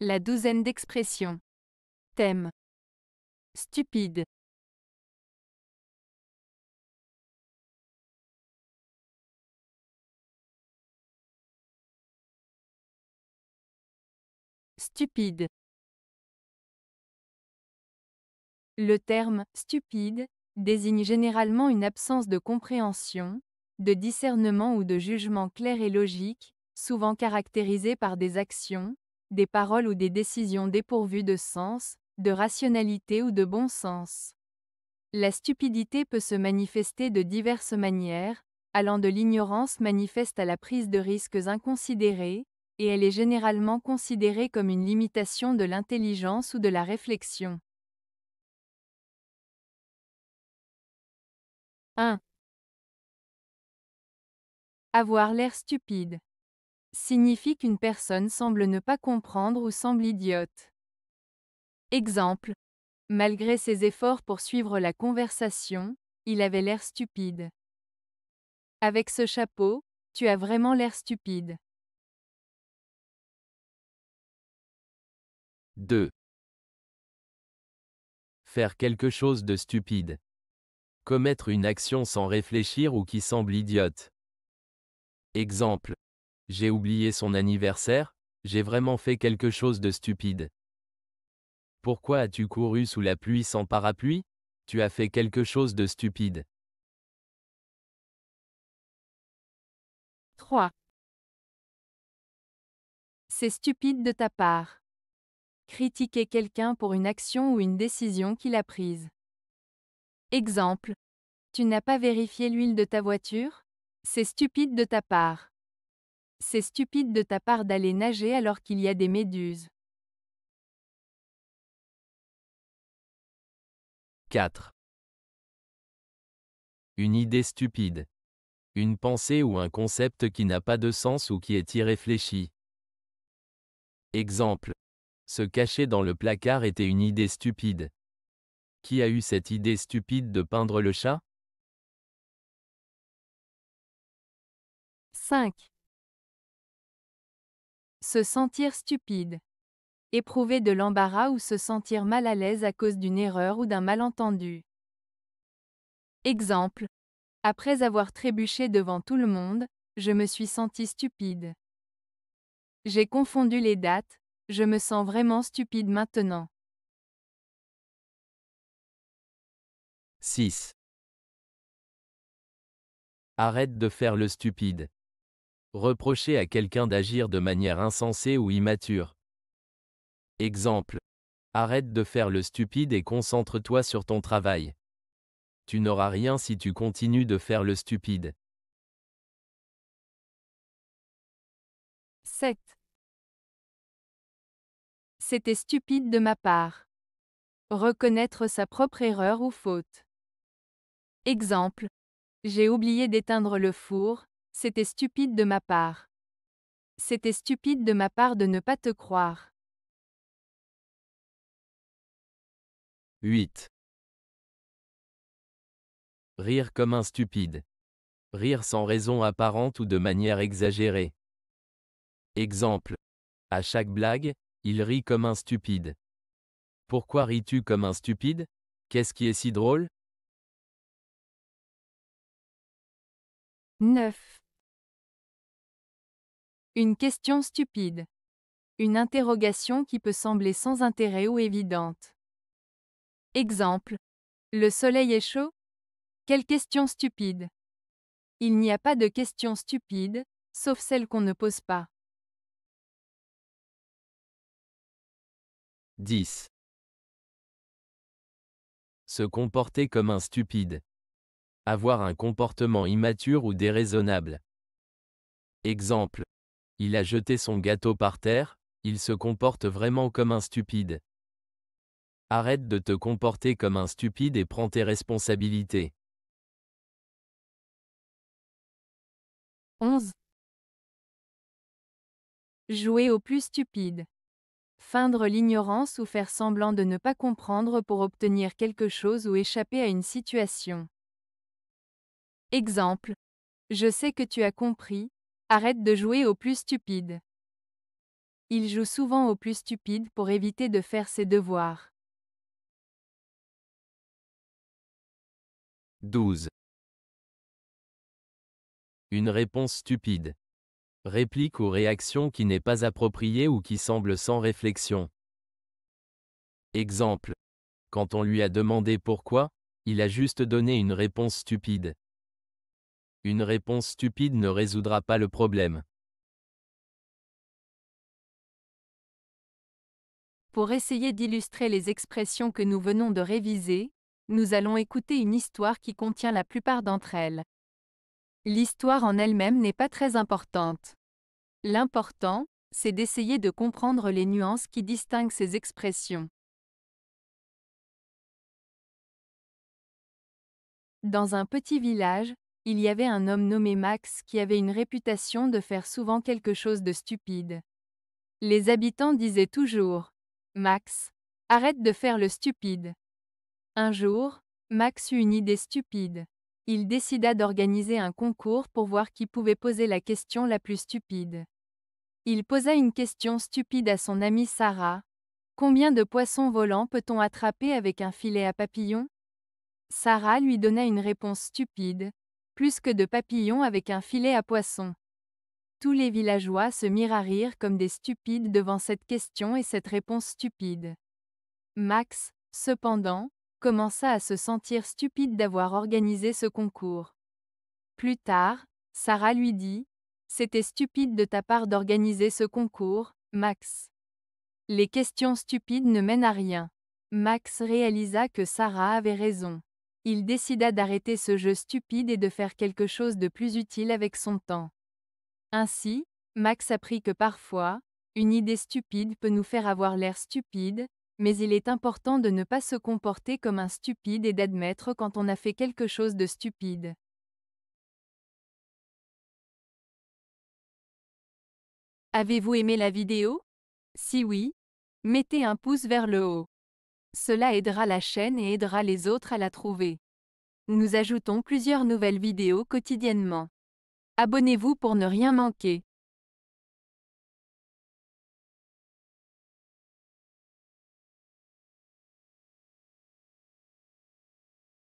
La douzaine d'expressions. Thème. Stupide. Stupide. Le terme « stupide » désigne généralement une absence de compréhension, de discernement ou de jugement clair et logique, souvent caractérisée par des actions, des paroles ou des décisions dépourvues de sens, de rationalité ou de bon sens. La stupidité peut se manifester de diverses manières, allant de l'ignorance manifeste à la prise de risques inconsidérés, et elle est généralement considérée comme une limitation de l'intelligence ou de la réflexion. 1. Avoir l'air stupide signifie qu'une personne semble ne pas comprendre ou semble idiote. Exemple. Malgré ses efforts pour suivre la conversation, il avait l'air stupide. Avec ce chapeau, tu as vraiment l'air stupide. 2. Faire quelque chose de stupide. Commettre une action sans réfléchir ou qui semble idiote. Exemple. J'ai oublié son anniversaire, j'ai vraiment fait quelque chose de stupide. Pourquoi as-tu couru sous la pluie sans parapluie? Tu as fait quelque chose de stupide. 3. C'est stupide de ta part. Critiquer quelqu'un pour une action ou une décision qu'il a prise. Exemple. Tu n'as pas vérifié l'huile de ta voiture? C'est stupide de ta part. C'est stupide de ta part d'aller nager alors qu'il y a des méduses. 4. Une idée stupide. Une pensée ou un concept qui n'a pas de sens ou qui est irréfléchi. Exemple. Se cacher dans le placard était une idée stupide. Qui a eu cette idée stupide de peindre le chat? 5. Se sentir stupide. Éprouver de l'embarras ou se sentir mal à l'aise à cause d'une erreur ou d'un malentendu. Exemple. Après avoir trébuché devant tout le monde, je me suis senti stupide. J'ai confondu les dates, je me sens vraiment stupide maintenant. 6. Arrête de faire le stupide. Reprocher à quelqu'un d'agir de manière insensée ou immature. Exemple. Arrête de faire le stupide et concentre-toi sur ton travail. Tu n'auras rien si tu continues de faire le stupide. 7. C'était stupide de ma part. Reconnaître sa propre erreur ou faute. Exemple. J'ai oublié d'éteindre le four, c'était stupide de ma part. C'était stupide de ma part de ne pas te croire. 8. Rire comme un stupide. Rire sans raison apparente ou de manière exagérée. Exemple. À chaque blague, il rit comme un stupide. Pourquoi ris-tu comme un stupide? Qu'est-ce qui est si drôle? 9. Une question stupide. Une interrogation qui peut sembler sans intérêt ou évidente. Exemple. Le soleil est chaud? Quelle question stupide. Il n'y a pas de questions stupides, sauf celles qu'on ne pose pas. 10. Se comporter comme un stupide. Avoir un comportement immature ou déraisonnable. Exemple. Il a jeté son gâteau par terre, il se comporte vraiment comme un stupide. Arrête de te comporter comme un stupide et prends tes responsabilités. 11. Jouer au plus stupide. Feindre l'ignorance ou faire semblant de ne pas comprendre pour obtenir quelque chose ou échapper à une situation. Exemple. Je sais que tu as compris, arrête de jouer au plus stupide. Il joue souvent au plus stupide pour éviter de faire ses devoirs. 12. Une réponse stupide. Réplique ou réaction qui n'est pas appropriée ou qui semble sans réflexion. Exemple. Quand on lui a demandé pourquoi, il a juste donné une réponse stupide. Une réponse stupide ne résoudra pas le problème. Pour essayer d'illustrer les expressions que nous venons de réviser, nous allons écouter une histoire qui contient la plupart d'entre elles. L'histoire en elle-même n'est pas très importante. L'important, c'est d'essayer de comprendre les nuances qui distinguent ces expressions. Dans un petit village, il y avait un homme nommé Max qui avait une réputation de faire souvent quelque chose de stupide. Les habitants disaient toujours « Max, arrête de faire le stupide ». Un jour, Max eut une idée stupide. Il décida d'organiser un concours pour voir qui pouvait poser la question la plus stupide. Il posa une question stupide à son amie Sarah. Combien de poissons volants peut-on attraper avec un filet à papillons? Sarah lui donna une réponse stupide. Plus que de papillons avec un filet à poissons. Tous les villageois se mirent à rire comme des stupides devant cette question et cette réponse stupide. Max, cependant, commença à se sentir stupide d'avoir organisé ce concours. Plus tard, Sarah lui dit « C'était stupide de ta part d'organiser ce concours, Max. » Les questions stupides ne mènent à rien. Max réalisa que Sarah avait raison. Il décida d'arrêter ce jeu stupide et de faire quelque chose de plus utile avec son temps. Ainsi, Max apprit que parfois, une idée stupide peut nous faire avoir l'air stupide, mais il est important de ne pas se comporter comme un stupide et d'admettre quand on a fait quelque chose de stupide. Avez-vous aimé la vidéo? Si oui, mettez un pouce vers le haut. Cela aidera la chaîne et aidera les autres à la trouver. Nous ajoutons plusieurs nouvelles vidéos quotidiennement. Abonnez-vous pour ne rien manquer.